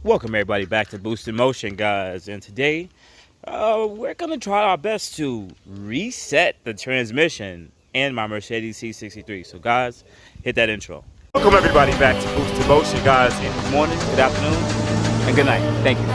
Welcome everybody back to Boosted Motion, guys, and today we're gonna try our best to reset the transmission in my Mercedes C63. So guys, hit that intro. Welcome everybody back to Boosted Motion, guys, and good morning, good afternoon, and good night. Thank you.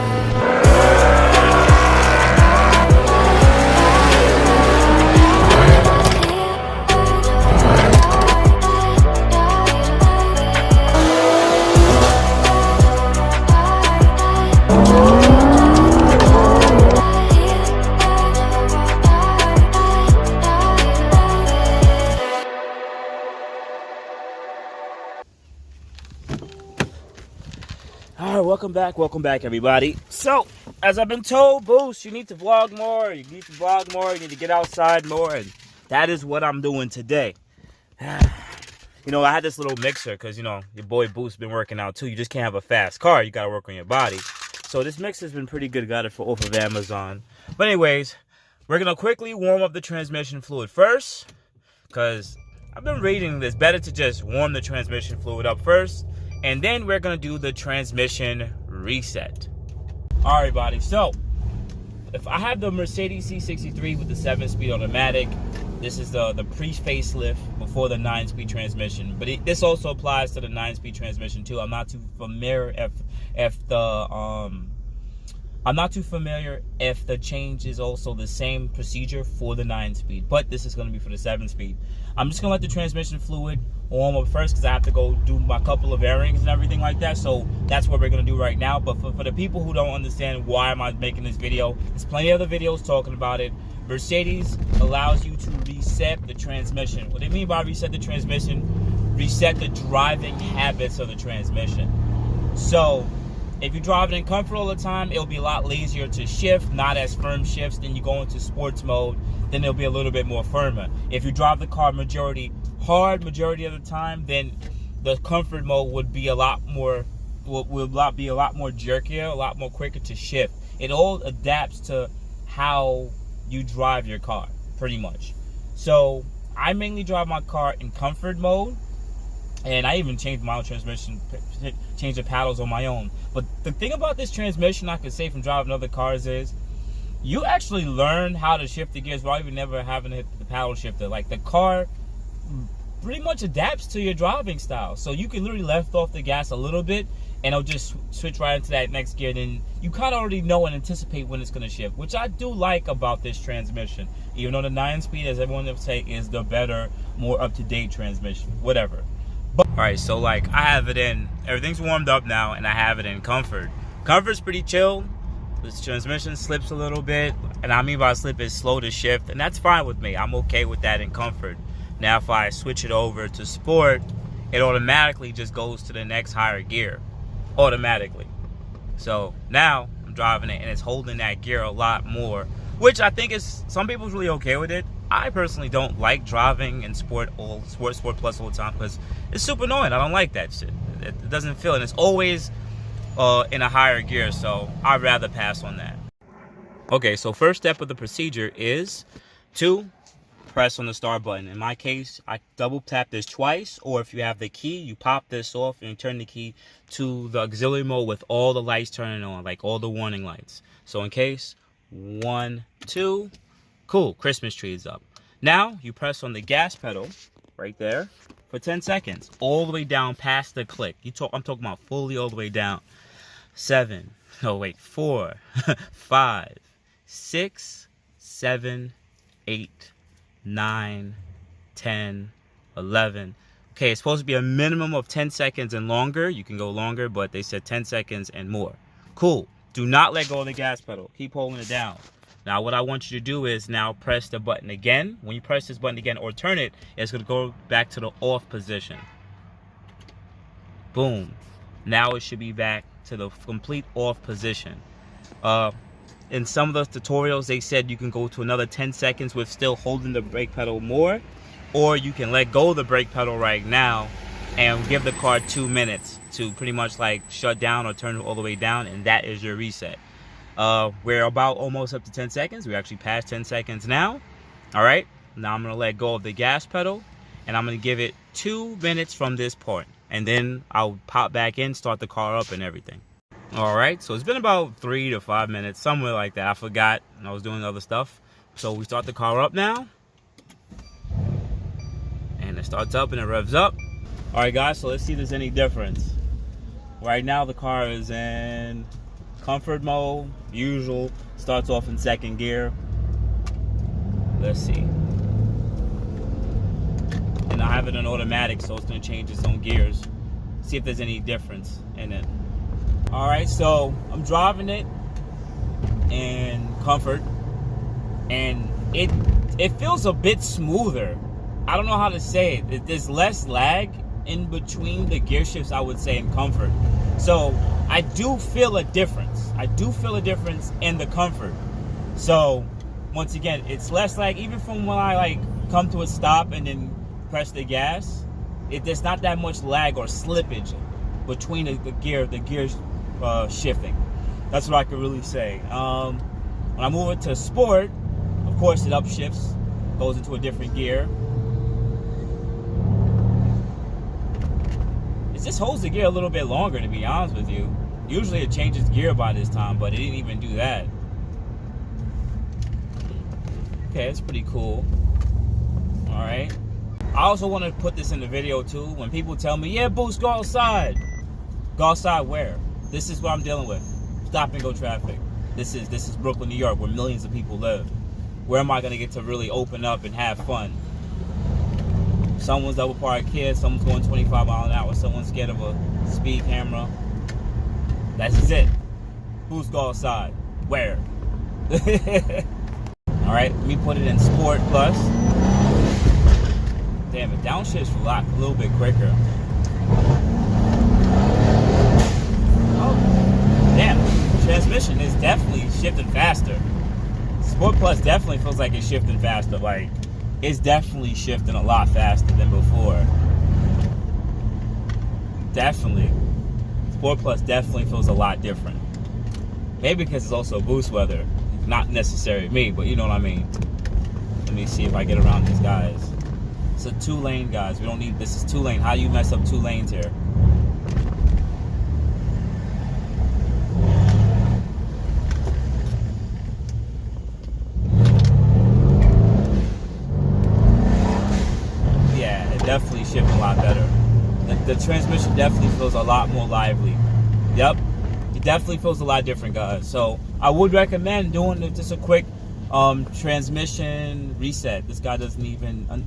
Alright, welcome back everybody. So, as I've been told, Boost, you need to vlog more, you need to get outside more, and that is what I'm doing today. You know, I had this little mixer, because, you know, your boy Boost been working out too. You just can't have a fast car, you gotta work on your body. So this mixer's been pretty good, got it off of Amazon. But anyways, we're gonna quickly warm up the transmission fluid first, because I've been reading this, better to just warm the transmission fluid up first, and then we're gonna do the transmission reset. All right, buddy. So, if I have the Mercedes C63 with the 7-speed automatic, this is the pre-facelift before the 9-speed transmission. But this also applies to the 9-speed transmission too. I'm not too familiar if the change is also the same procedure for the 9-speed, but this is going to be for the 7-speed. I'm just going to let the transmission fluid warm up first because I have to go do my couple of airings and everything like that. So that's what we're going to do right now. But for the people who don't understand why am I making this video, there's plenty of other videos talking about it. Mercedes allows you to reset the transmission. What they mean by reset the transmission, reset the driving habits of the transmission. So if you're driving in comfort all the time, it'll be a lot easier to shift, not as firm shifts. Then you go into sports mode, then it'll be a little bit more firmer. If you drive the car majority of the time, then the comfort mode would be a lot more jerkier, a lot more quicker to shift. It all adapts to how you drive your car, pretty much. So I mainly drive my car in comfort mode, and I even changed my own transmission, changed the paddles on my own. But the thing about this transmission I could say from driving other cars is you actually learn how to shift the gears while even never having to hit the paddle shifter. Like, the car pretty much adapts to your driving style. So you can literally let off the gas a little bit and it'll just switch right into that next gear. Then you kind of already know and anticipate when it's going to shift, which I do like about this transmission. Even though the 9-speed, as everyone will say, is the better, more up-to-date transmission, whatever. But, all right, so like I have it in, everything's warmed up now, and I have it in comfort. Comfort's pretty chill. This transmission slips a little bit, and I mean by slip is slow to shift, and that's fine with me. I'm okay with that in comfort. Now if I switch it over to sport, it automatically just goes to the next higher gear, automatically. So now I'm driving it, and it's holding that gear a lot more, which I think is, some people's really okay with it. I personally don't like driving in sport plus all the time because it's super annoying. I don't like that shit. It doesn't feel, and it's always in a higher gear, so I'd rather pass on that. Okay, so first step of the procedure is to press on the start button. In my case, I double tap this twice, or if you have the key, you pop this off and you turn the key to the auxiliary mode with all the lights turning on, like all the warning lights. So in case, 1, 2, cool, Christmas tree is up. Now you press on the gas pedal right there for 10 seconds, all the way down past the click. I'm talking about fully all the way down. 7, no wait, 4, 5, 6, 7, 8, 9, 10, 11. Okay, it's supposed to be a minimum of 10 seconds and longer. You can go longer, but they said 10 seconds and more. Cool. Do not let go of the gas pedal. Keep holding it down. Now what I want you to do is now press the button again. When you press this button again or turn it, it's going to go back to the off position. Boom. Now it should be back to the complete off position. In some of the tutorials, they said you can go to another 10 seconds with still holding the brake pedal more, or you can let go of the brake pedal right now and give the car 2 minutes to pretty much like shut down or turn it all the way down, and that is your reset. We're about almost up to 10 seconds. We're actually past 10 seconds now. All right, now I'm gonna let go of the gas pedal, and I'm gonna give it 2 minutes from this point, and then I'll pop back in, start the car up and everything. All right, so it's been about 3 to 5 minutes, somewhere like that. I forgot, and I was doing other stuff. So we start the car up now, and it starts up and it revs up. All right, guys, so let's see if there's any difference. Right now, the car is in comfort mode, usual. Starts off in second gear. Let's see. And I have it in automatic, so it's gonna change its own gears. See if there's any difference in it. All right, so I'm driving it in comfort, and it feels a bit smoother. I don't know how to say it. There's less lag in between the gear shifts, I would say, in comfort. So I do feel a difference. I do feel a difference in the comfort. So once again, it's less lag, even from when I like come to a stop and then press the gas. There's not that much lag or slippage between the gears shifting. That's what I could really say. When I move it to sport, of course it upshifts, goes into a different gear. It just holds the gear a little bit longer, to be honest with you. Usually it changes gear by this time, but it didn't even do that. Okay, it's pretty cool. All right. I also want to put this in the video too. When people tell me, yeah, Boost, go outside. Go outside where? This is what I'm dealing with. Stop and go traffic. This is Brooklyn, New York, where millions of people live. Where am I going to get to really open up and have fun? Someone's double parked here, someone's going 25 miles an hour, someone's scared of a speed camera. That's just it. Boost, go outside. Where? All right, let me put it in Sport Plus. Damn, it downshifts a little bit quicker. Oh, damn, transmission is definitely shifting faster. Sport Plus definitely feels like it's shifting faster. Like, it's definitely shifting a lot faster than before. Definitely. Sport Plus definitely feels a lot different. Maybe because it's also boost weather. Not necessarily me, but you know what I mean. Let me see if I get around these guys. It's a 2-lane, guys. We don't need, this is 2-lane. How do you mess up 2 lanes here? Yeah, it definitely shifts a lot better. The transmission definitely feels a lot more lively. Yep, it definitely feels a lot different, guys. So I would recommend doing just a quick transmission reset. This guy doesn't even...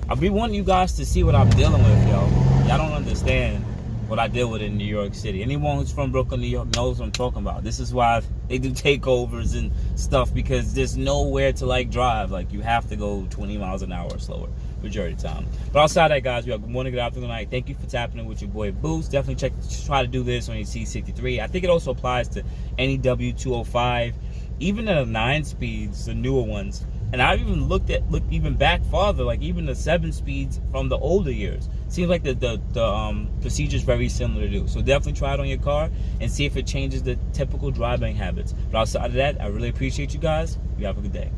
I'll be wanting you guys to see what I'm dealing with, yo. Y'all don't understand what I deal with in New York City. Anyone who's from Brooklyn, New York knows what I'm talking about. This is why they do takeovers and stuff, because there's nowhere to like drive. Like, you have to go 20 miles an hour or slower majority of the time. But outside that, guys, we have good morning, good afternoon, good night. Thank you for tapping in with your boy Boost. Definitely try to do this on your C63. I think it also applies to any W205, even the 9 speeds, the newer ones. And I've even looked even back farther, like even the 7 speeds from the older years. Seems like the procedure is very similar to do. So definitely try it on your car and see if it changes the typical driving habits. But outside of that, I really appreciate you guys. You have a good day.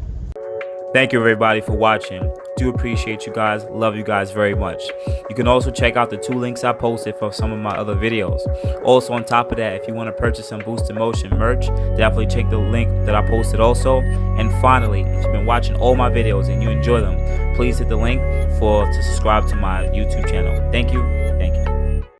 Thank you, everybody, for watching. Do appreciate you guys. Love you guys very much. You can also check out the 2 links I posted for some of my other videos. Also, on top of that, if you want to purchase some boostinmotion merch, definitely check the link that I posted also. And finally, if you've been watching all my videos and you enjoy them, please hit the link to subscribe to my YouTube channel. Thank you.